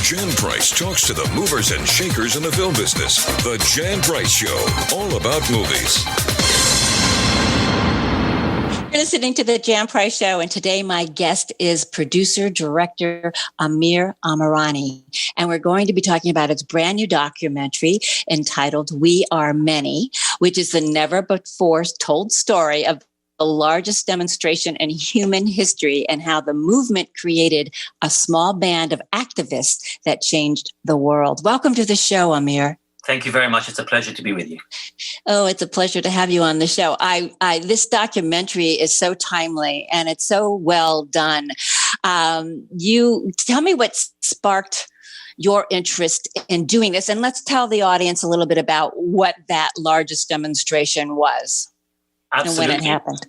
Jan Price talks to the movers and shakers in the film business. The Jan Price Show, all about movies. You're listening to the Jan Price Show, and today my guest is producer-director Amir Amirani, and we're going to be talking about his brand new documentary entitled We Are Many, which is the never-before-told story of the largest demonstration in human history and how the movement created a small band of activists that changed the world. Welcome to the show, Amir. Thank you very much. It's a pleasure to be with you. Oh, it's a pleasure to have you on the show. This documentary is so timely and it's so well done. You tell me what sparked your interest in doing this, and let's tell the audience a little bit about what that largest demonstration was. Absolutely. And when it happened.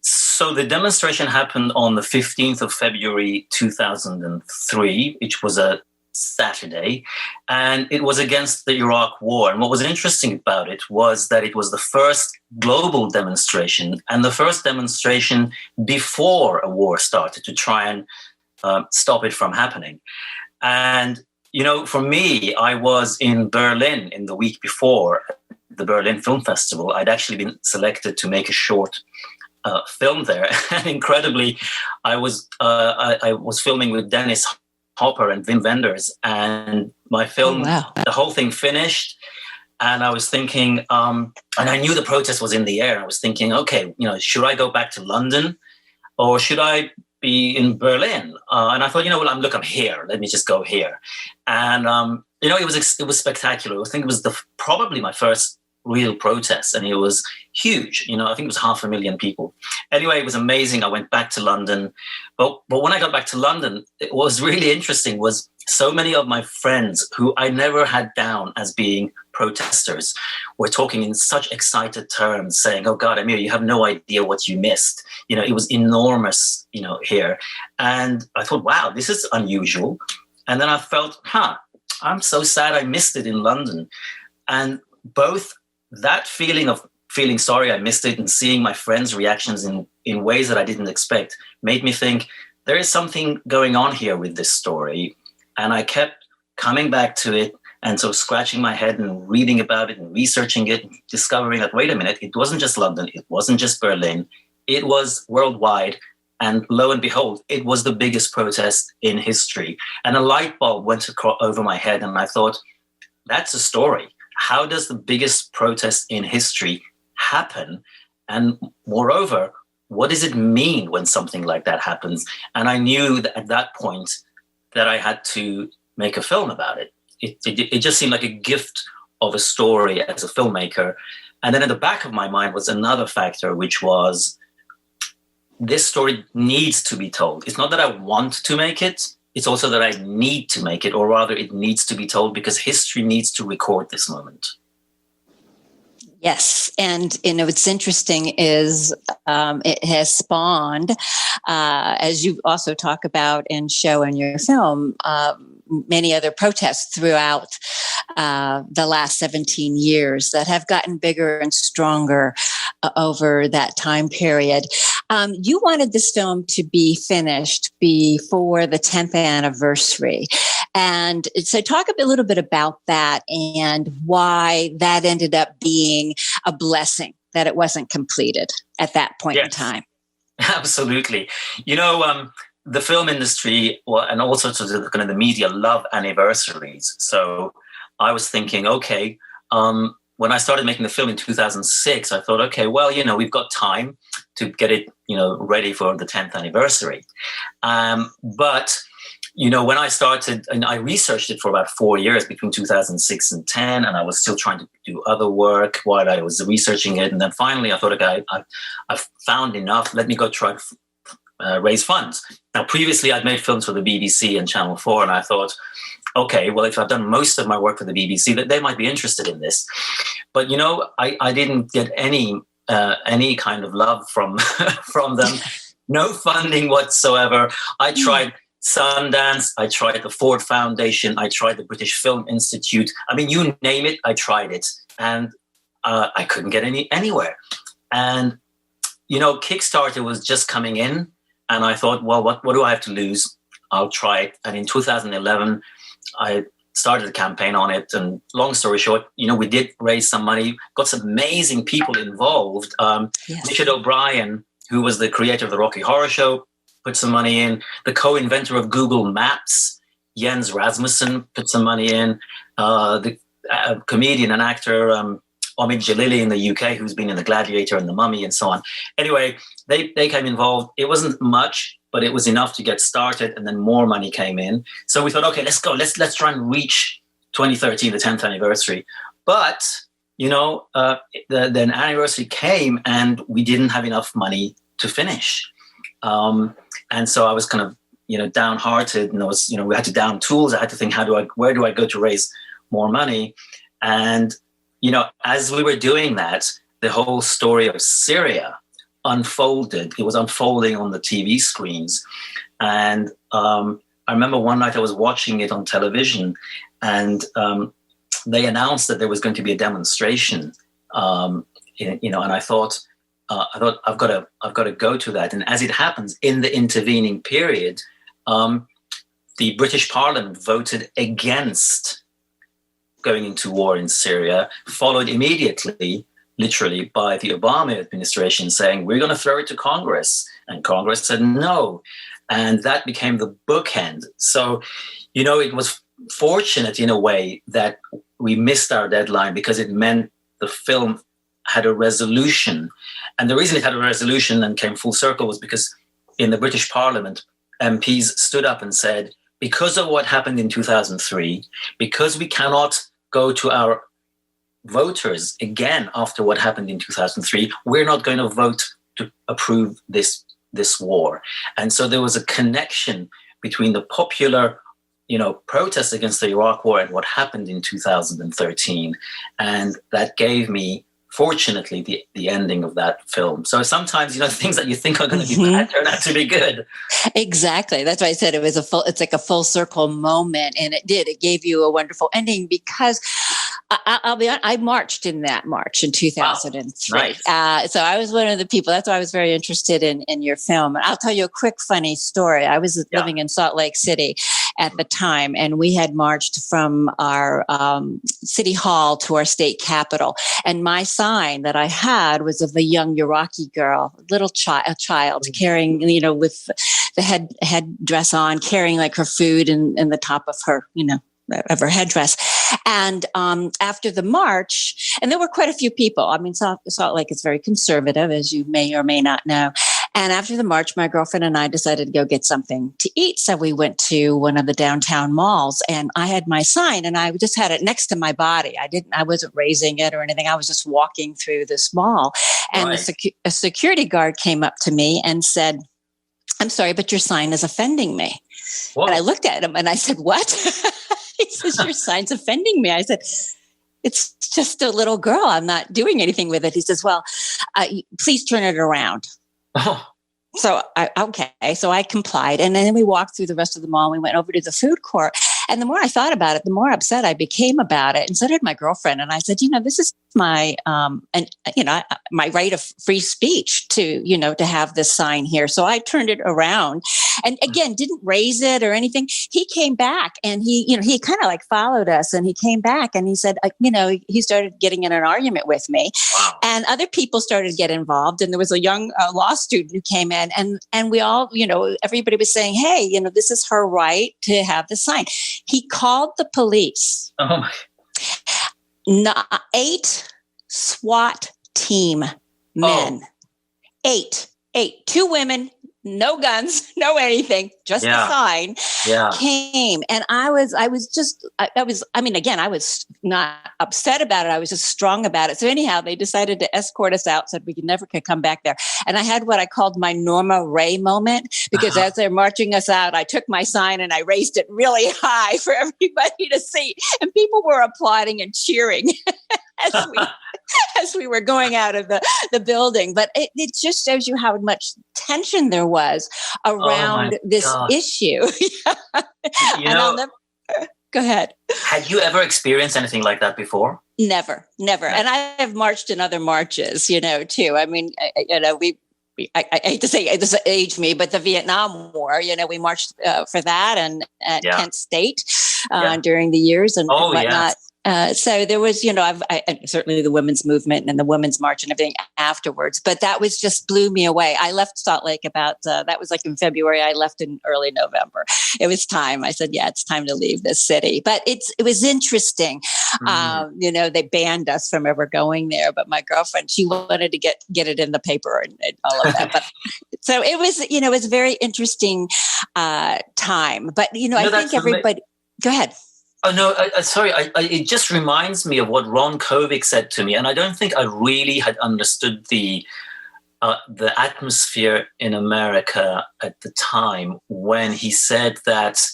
So the demonstration happened on the 15th of February, 2003, which was a Saturday, and it was against the Iraq War. And what was interesting about it was that it was the first global demonstration and the first demonstration before a war started to try and stop it from happening. And, you know, for me, I was in Berlin in the week before the Berlin Film Festival. I'd actually been selected to make a short film there. And incredibly, I was filming with Dennis Hopper and Wim Wenders, and my film, The whole thing finished, and I was thinking, and I knew the protest was in the air. I was thinking, okay, you know, should I go back to London or should I be in Berlin? And I thought, you know, well, I'm here. Let me just go here. And you know, it was spectacular. I think it was probably my first real protest, and it was huge. You know, I think it was 500,000 people. Anyway, it was amazing. I went back to London, but when I got back to London, what was really interesting was so many of my friends who I never had down as being protesters were talking in such excited terms, saying, "Oh God, Amir, you have no idea what you missed. You know, it was enormous, you know, here." And I thought, wow, this is unusual. And then I felt, I'm so sad I missed it in London. And both that feeling of feeling sorry I missed it and seeing my friends' reactions in ways that I didn't expect made me think there is something going on here with this story. And I kept coming back to it and so scratching my head and reading about it and researching it, and discovering that, wait a minute, it wasn't just London, it wasn't just Berlin, it was worldwide. And lo and behold, it was the biggest protest in history. And a light bulb went over my head, and I thought, that's a story. How does the biggest protest in history happen? And moreover, what does it mean when something like that happens? And I knew that at that point that I had to make a film about it. It just seemed like a gift of a story as a filmmaker. And then in the back of my mind was another factor, which was this story needs to be told. It's not that I want to make it. It's also that I need to make it, or rather it needs to be told because history needs to record this moment. Yes. And, you know, what's interesting is it has spawned, as you also talk about and show in your film, many other protests throughout the last 17 years that have gotten bigger and stronger over that time period. You wanted this film to be finished before the 10th anniversary. And so talk a little bit about that and why that ended up being a blessing that it wasn't completed at that point in time. Absolutely. You know, the film industry and all sorts of the media love anniversaries. So I was thinking, okay, when I started making the film in 2006, I thought, okay, well, you know, we've got time to get it, you know, ready for the 10th anniversary. But, you know, when I started, and I researched it for about 4 years between 2006 and 10, and I was still trying to do other work while I was researching it. And then finally I thought, okay, I've found enough. Let me go try to raise funds. Now, previously I'd made films for the BBC and Channel 4, and I thought, okay, well, if I've done most of my work for the BBC, that they might be interested in this. But, you know, I didn't get any kind of love from from them. No funding whatsoever. I tried Sundance, I tried the Ford Foundation, I tried the British Film Institute. I mean, you name it, I tried it. And I couldn't get anywhere. And, you know, Kickstarter was just coming in. And I thought, well, what do I have to lose? I'll try it. And in 2011, I started a campaign on it. And long story short, we did raise some money, got some amazing people involved. Yes. Richard O'Brien, who was the creator of the Rocky Horror Show, put some money in. The co-inventor of Google Maps, Jens Rasmussen, put some money in. The comedian and actor Omid Jalili in the UK, who's been in The Gladiator and The Mummy and so on. Anyway, they came involved. It wasn't much, but it was enough to get started, and then more money came in. So we thought, okay, let's go. Let's try and reach 2013, the 10th anniversary. But the anniversary came, and we didn't have enough money to finish. And so I was kind of downhearted, and we had to down tools. I had to think, where do I go to raise more money? And as we were doing that, the whole story of Syria unfolded. It was unfolding on the TV screens. And I remember one night I was watching it on television, and they announced that there was going to be a demonstration. And I thought I've got to go to that. And as it happens, in the intervening period, the British Parliament voted against going into war in Syria, followed immediately, literally, by the Obama administration saying, we're going to throw it to Congress. And Congress said no. And that became the bookend. So, it was fortunate in a way that we missed our deadline, because it meant the film had a resolution. And the reason it had a resolution and came full circle was because in the British Parliament, MPs stood up and said, because of what happened in 2003, because we cannot go to our voters again after what happened in 2003, we're not going to vote to approve this war. And so there was a connection between the popular protest against the Iraq war and what happened in 2013. And that gave me, fortunately, the ending of that film. So sometimes, things that you think are going to be bad turn out to be good. Exactly. That's why I said it's like a full circle moment. And it did. It gave you a wonderful ending, because I'll be honest, I marched in that march in 2003. Wow. Nice. So I was one of the people. That's why I was very interested in your film. And I'll tell you a quick funny story. I was living in Salt Lake City at the time, and we had marched from our city hall to our state capitol. And my sign that I had was of a young Iraqi girl, a child carrying, with the head dress on, carrying like her food in the top of her, of her headdress. And after the march, and there were quite a few people. I mean, Salt Lake is very conservative, as you may or may not know. And after the march, my girlfriend and I decided to go get something to eat. So we went to one of the downtown malls, and I had my sign, and I just had it next to my body. I wasn't raising it or anything. I was just walking through this mall, and a security guard came up to me and said, "I'm sorry, but your sign is offending me." Whoa. And I looked at him and I said, "What?" He says, "Your sign's offending me." I said, "It's just a little girl. I'm not doing anything with it." He says, "Well, please turn it around." Oh. So I complied. And then we walked through the rest of the mall. We went over to the food court. And the more I thought about it, the more upset I became about it. And so did my girlfriend. And I said, this is my, my right of free speech to have this sign here. So I turned it around, and again, didn't raise it or anything. He came back, and he kind of like followed us, and he came back and he said, he started getting in an argument with me. Wow. And other people started to get involved. And there was a young law student who came in, and we all, everybody was saying, "Hey, this is her right to have the sign." He called the police. Oh my. 8 SWAT team men. 8. 2 women, no guns, no anything, just the sign came. And I was not upset about it. I was just strong about it. So anyhow, they decided to escort us out, said we could come back there. And I had what I called my Norma Ray moment, because as they're marching us out, I took my sign and I raised it really high for everybody to see. And people were applauding and cheering as we were going out of the building. But it just shows you how much tension there was around this issue. Go ahead. Had you ever experienced anything like that before? Never. And I have marched in other marches, too. I mean, I hate to say this aged me, but the Vietnam War, we marched for that and at Kent State. during the years and Oh, whatnot. yes. So there was, certainly the women's movement and the women's march and everything afterwards, but that was just blew me away. I left Salt Lake that was like in February. I left in early November. It was time. I said, yeah, it's time to leave this city. But it was interesting. They banned us from ever going there, but my girlfriend, she wanted to get it in the paper and all of that. But so it was, it was a very interesting time. But, I think everybody, go ahead. Oh, no, sorry. It just reminds me of what Ron Kovic said to me. And I don't think I really had understood the atmosphere in America at the time when he said that,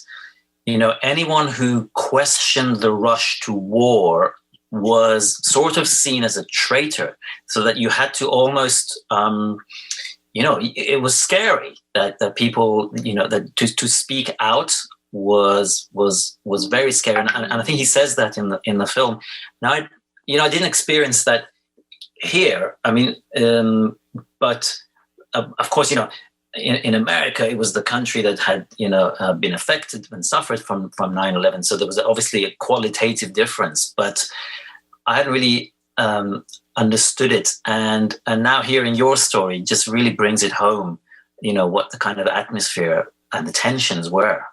anyone who questioned the rush to war was sort of seen as a traitor, so that you had to almost, it was scary that people, that to speak out was very scary, and I think he says that in the film. Now, I didn't experience that here. I mean, but of course, in America, it was the country that had been affected and suffered from 9/11. So there was obviously a qualitative difference, but I hadn't really understood it, and now hearing your story just really brings it home. What the kind of atmosphere and the tensions were.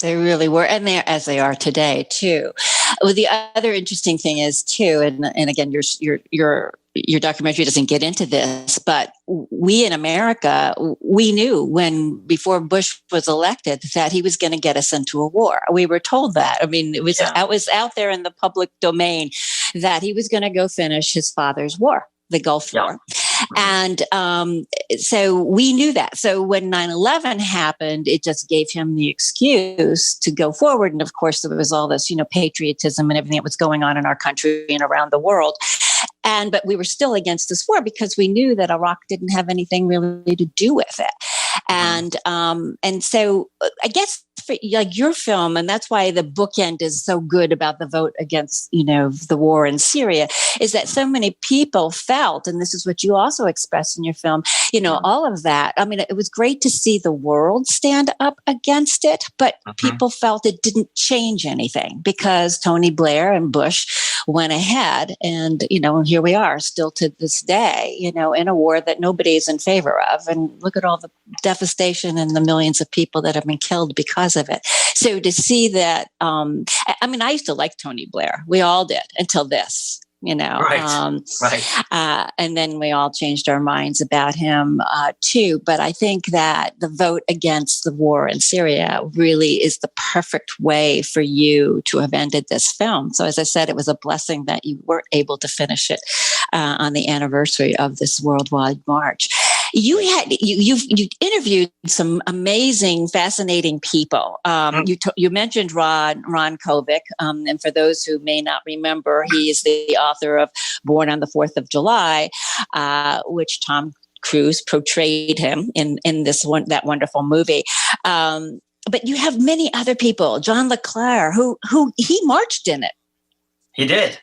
They really were, and they're as they are today too. Well, the other interesting thing is too, and again, your documentary doesn't get into this, but we in America, we knew before Bush was elected that he was going to get us into a war. We were told that. I mean, it was out there in the public domain that he was going to go finish his father's war, the Gulf War. And so we knew that. So when 9/11 happened, it just gave him the excuse to go forward. And of course, there was all this, patriotism and everything that was going on in our country and around the world. But we were still against this war because we knew that Iraq didn't have anything really to do with it. And so I guess for like your film, and that's why the bookend is so good about the vote against, the war in Syria, is that so many people felt, and this is what you also express in your film, all of that. I mean, it was great to see the world stand up against it, but people felt it didn't change anything because Tony Blair and Bush went ahead and, and here we are still to this day, in a war that nobody is in favor of. And look at all the devastation and the millions of people that have been killed because of it. So to see that, I used to like Tony Blair. We all did until this. Right. And then we all changed our minds about him too. But I think that the vote against the war in Syria really is the perfect way for you to have ended this film. So as I said, it was a blessing that you were able to finish it on the anniversary of this worldwide march. You interviewed some amazing, fascinating people. You mentioned Ron Kovic, and for those who may not remember, he is the author of Born on the 4th of July, which Tom Cruise portrayed him in that wonderful movie. But you have many other people, John LeClaire, who he marched in it. He did.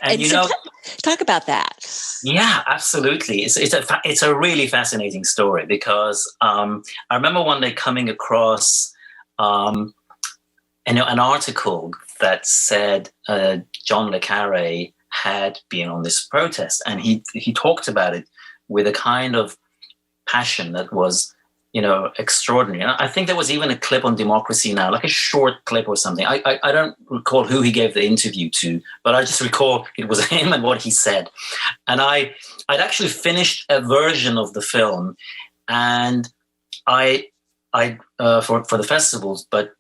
And so talk about that. Yeah, absolutely. It's a really fascinating story because I remember one day coming across an article that said John le Carré had been on this protest, and he talked about it with a kind of passion that was extraordinary. And I think there was even a clip on Democracy Now!, like a short clip or something. I don't recall who he gave the interview to, but I just recall it was him and what he said. And I'd actually finished a version of the film, and I for the festivals, but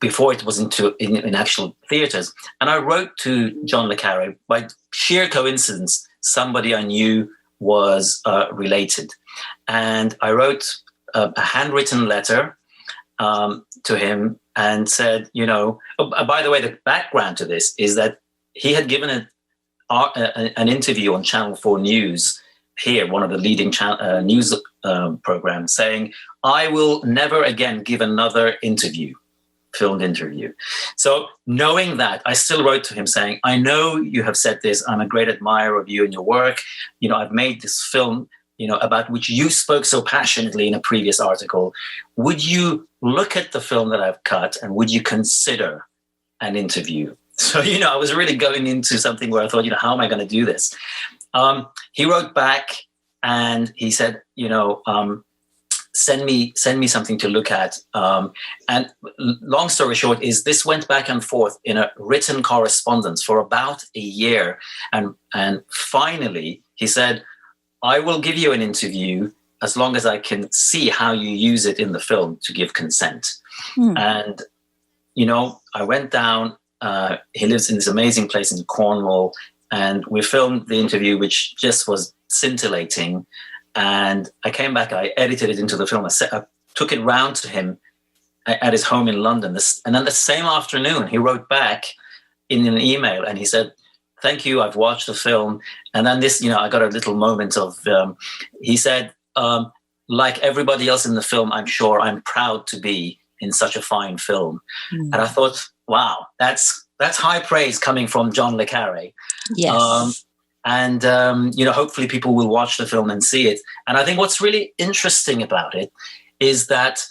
before it was in actual theaters. And I wrote to John le Carré. By sheer coincidence, somebody I knew was related, and I wrote a handwritten letter to him and said, by the way, the background to this is that he had given an interview on Channel 4 News here, one of the leading news programs, saying, I will never again give another filmed interview. So knowing that, I still wrote to him saying, I know you have said this. I'm a great admirer of you and your work. I've made this film about which you spoke so passionately in a previous article. Would you look at the film that I've cut and would you consider an interview. So, I was really going into something where I thought, how am I going to do this? He wrote back and he said, send me something to look at. And long story short is this went back and forth in a written correspondence for about a year. And finally he said, I will give you an interview as long as I can see how you use it in the film to give consent. And, I went down, he lives in this amazing place in Cornwall, and we filmed the interview, which just was scintillating. And I came back, I edited it into the film. I took it round to him at his home in London. And then the same afternoon, he wrote back in an email and he said, thank you, I've watched the film. And then this, I got a little moment of, he said, like everybody else in the film, I'm sure I'm proud to be in such a fine film. And I thought, wow, that's high praise coming from John le Carré. Yes. And, hopefully people will watch the film and see it. And I think what's really interesting about it is that,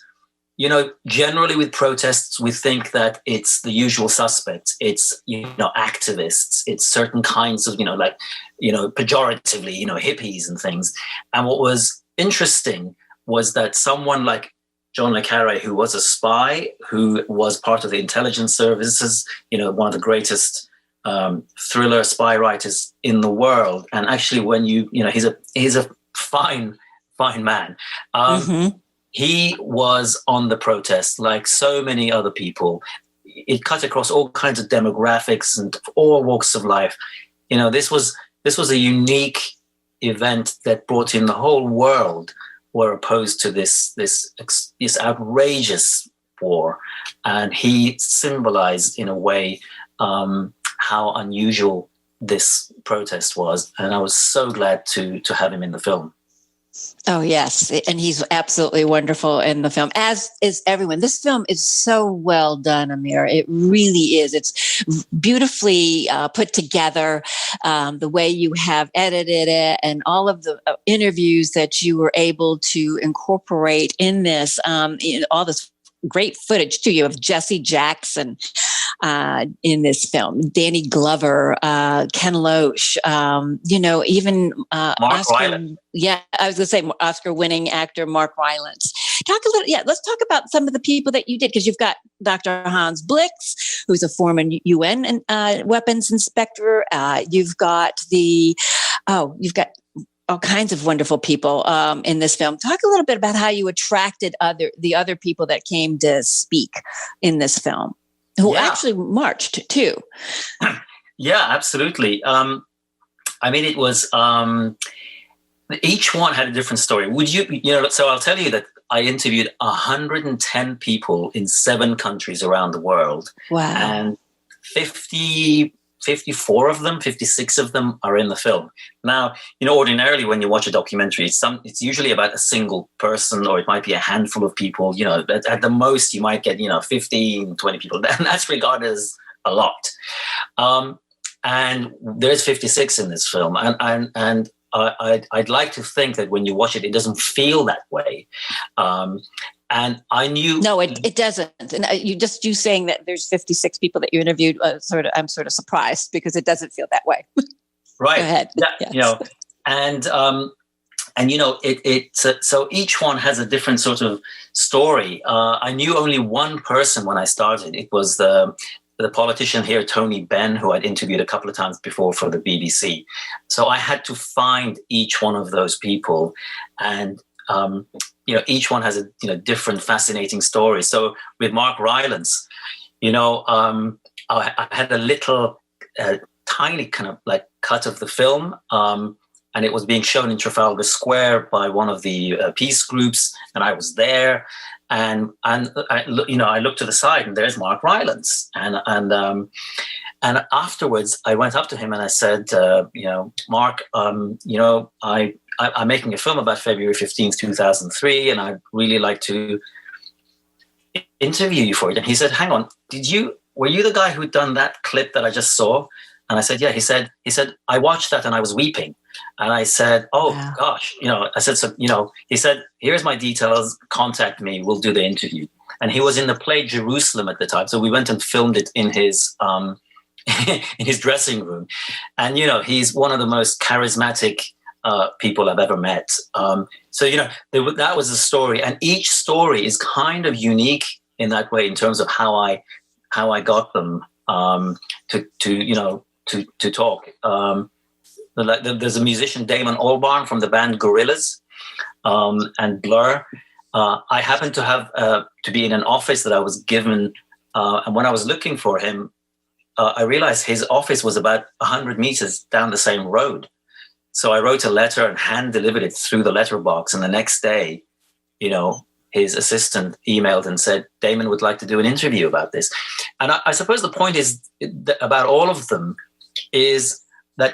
generally with protests, we think that it's the usual suspects. It's, activists. It's certain kinds of, pejoratively, hippies and things. And what was interesting was that someone like John le Carré, who was a spy, who was part of the intelligence services, one of the greatest thriller spy writers in the world, and actually, when he's a fine man. He was on the protest like so many other people. It cut across all kinds of demographics and all walks of life. This was a unique event that brought in the whole world were opposed to this outrageous war, and he symbolized in a way how unusual this protest was, and I was so glad to have him in the film. Oh, yes. And he's absolutely wonderful in the film, as is everyone. This film is so well done, Amir. It really is. It's beautifully put together, the way you have edited it and all of the interviews that you were able to incorporate in this, all this great footage too. You have Jesse Jackson in this film, Danny Glover, Ken Loach, even Mark Oscar. Rylance. Yeah, I was going to say Oscar-winning actor Mark Rylance. Let's talk about some of the people that you did, because you've got Dr. Hans Blix, who's a former UN weapons inspector. You've got all kinds of wonderful people in this film. Talk a little bit about how you attracted the other people that came to speak in this film, who actually marched too. Yeah, absolutely. It was each one had a different story. So I'll tell you that I interviewed 110 people in 7 countries around the world. Wow. And 54 of them, 56 of them are in the film. Now, ordinarily when you watch a documentary, it's usually about a single person, or it might be a handful of people. At the most you might get, 15, 20 people. And that's regarded as a lot. And there's 56 in this film. And I'd like to think that when you watch it, it doesn't feel that way. And I knew... No, it doesn't. And you saying that there's 56 people that you interviewed, I'm sort of surprised, because it doesn't feel that way. Right. Go ahead. Yeah, yes. So each one has a different sort of story. I knew only one person when I started. It was the politician here, Tony Benn, who I'd interviewed a couple of times before for the BBC. So I had to find each one of those people, and each one has a different fascinating story. So with Mark Rylance, I had a little tiny kind of like cut of the film, and it was being shown in Trafalgar Square by one of the peace groups, and I was there, and I looked to the side, and there's Mark Rylance, and afterwards I went up to him and I said, Mark, I'm making a film about February 15th, 2003, and I'd really like to interview you for it. And he said, hang on, were you the guy who'd done that clip that I just saw? And I said, yeah. He said, I watched that and I was weeping. And I said, oh, wow. Gosh, I said, so, he said, here's my details, contact me, we'll do the interview. and he was in the play Jerusalem at the time. So we went and filmed it in his in his dressing room, and he's one of the most charismatic people I've ever met. So that was the story, and each story is kind of unique in that way in terms of how I got them to talk. There's a musician, Damon Albarn, from the band Gorillaz and Blur. I happened to have to be in an office that I was given, and when I was looking for him, I realized his office was about 100 meters down the same road. So I wrote a letter and hand delivered it through the letterbox. And the next day, his assistant emailed and said, Damon would like to do an interview about this. And I suppose the point is about all of them is that,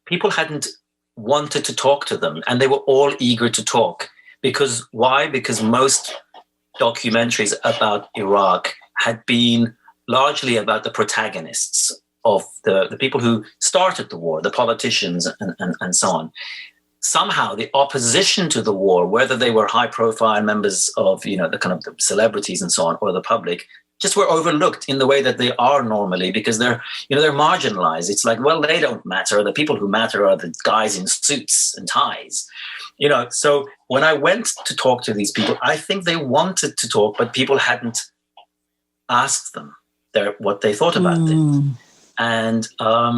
people hadn't wanted to talk to them, and they were all eager to talk. Because why? Because most documentaries about Iraq had been largely about the protagonists of the people who started the war, the politicians and so on. Somehow the opposition to the war, whether they were high profile members of, the kind of the celebrities and so on, or the public, just were overlooked in the way that they are normally, because they're marginalized. It's like, well, they don't matter. The people who matter are the guys in suits and ties. So when I went to talk to these people, I think they wanted to talk, but people hadn't asked them what they thought about it. And I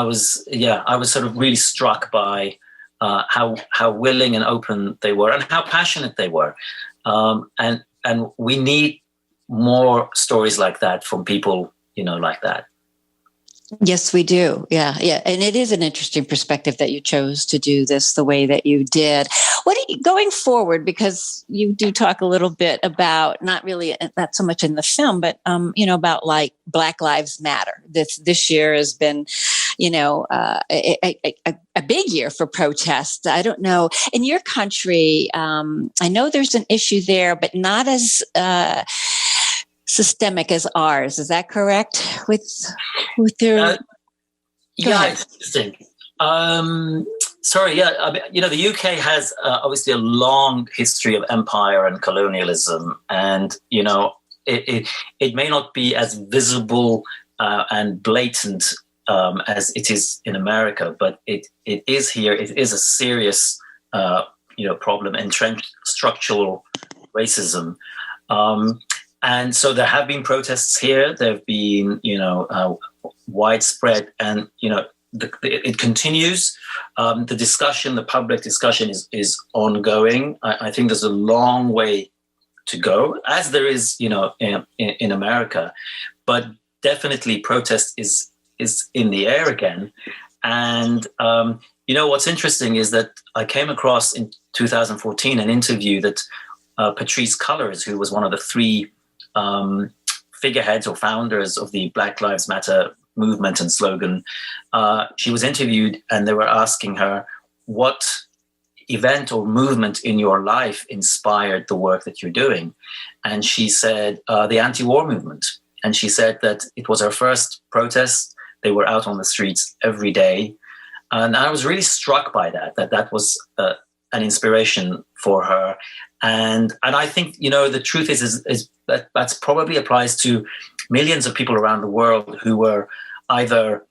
was sort of really struck by how willing and open they were and how passionate they were. And we need more stories like that from people, like that. Yes, we do. Yeah. And it is an interesting perspective that you chose to do this the way that you did. What are you going forward? Because you do talk a little bit about not so much in the film, but about like Black Lives Matter. This year has been, a big year for protest. I don't know in your country. I know there's an issue there, but not as systemic as ours. Is that correct? With their it's interesting. The UK has obviously a long history of empire and colonialism, and it may not be as visible and blatant as it is in America, but it is here. It is a serious problem, entrenched structural racism. And so there have been protests here. There have been, widespread, and it continues. The public discussion is ongoing. I think there's a long way to go, as there is, in America. But definitely, protest is in the air again. And what's interesting is that I came across in 2014 an interview that Patrisse Cullors, who was one of the three figureheads or founders of the Black Lives Matter movement and slogan, she was interviewed, and they were asking her, what event or movement in your life inspired the work that you're doing? And she said, the anti-war movement. And she said that it was her first protest. They were out on the streets every day. And I was really struck by that was an inspiration for her. And I think, the truth is that's probably applies to millions of people around the world who were either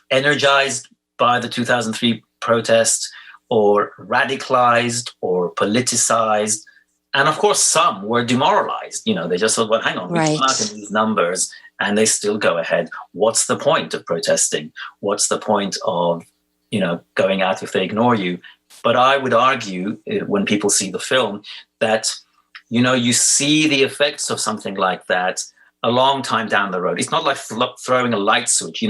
energized by the 2003 protest or radicalized or politicized. And of course, some were demoralized. They just thought, well, hang on, we come out in these numbers and they still go ahead. What's the point of protesting? What's the point of, going out if they ignore you? But I would argue, when people see the film, that, you see the effects of something like that a long time down the road. It's not like throwing a light switch.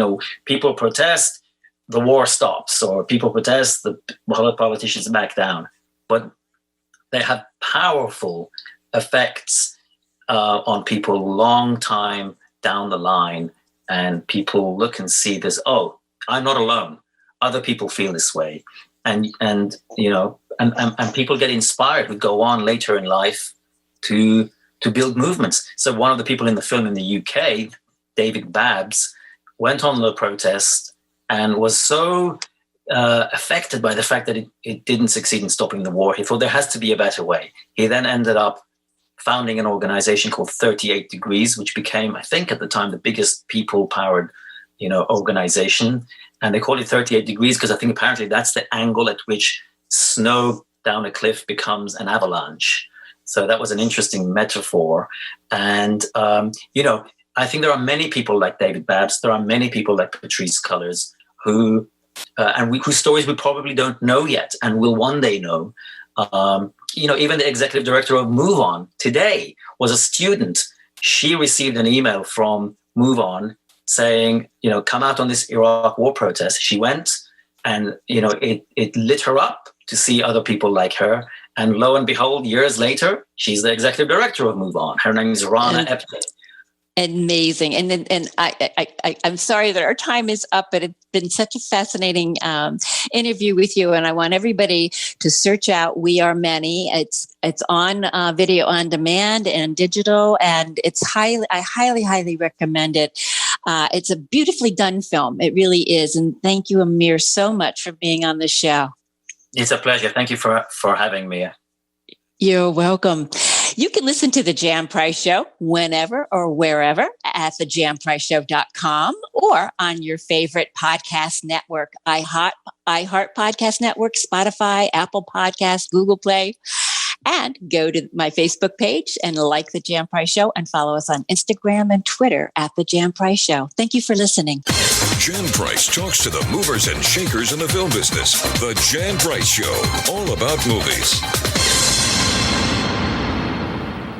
People protest, the war stops, or people protest, the politicians back down. But they have powerful effects on people long time down the line. And people look and see this, oh, I'm not alone. Other people feel this way. And people get inspired who go on later in life to build movements. So one of the people in the film in the UK, David Babs, went on the protest and was so affected by the fact that it didn't succeed in stopping the war. He thought there has to be a better way. He then ended up founding an organization called 38 Degrees, which became, I think at the time, the biggest people-powered, organization. And they call it 38 degrees because I think apparently that's the angle at which snow down a cliff becomes an avalanche. So that was an interesting metaphor. And, I think there are many people like David Babs. There are many people like Patrisse Cullors whose stories we probably don't know yet and will one day know. Even the executive director of Move On today was a student. She received an email from Move On saying, come out on this Iraq war protest. She went and, it lit her up to see other people like her. And lo and behold, years later, she's the executive director of Move On. Her name is Rana Epte. Amazing. And I'm sorry that our time is up, but it's been such a fascinating interview with you. And I want everybody to search out We Are Many. It's on video on demand and digital, and I highly recommend it. It's a beautifully done film. It really is. And thank you, Amir, so much for being on the show. It's a pleasure. Thank you for having me. You're welcome. You can listen to The Jan Price Show whenever or wherever at thejanpriceshow.com or on your favorite podcast network, iHeart Podcast Network, Spotify, Apple Podcasts, Google Play. And go to my Facebook page and like The Jan Price Show and follow us on Instagram and Twitter at The Jan Price Show. Thank you for listening. Jan Price talks to the movers and shakers in the film business. The Jan Price Show, all about movies.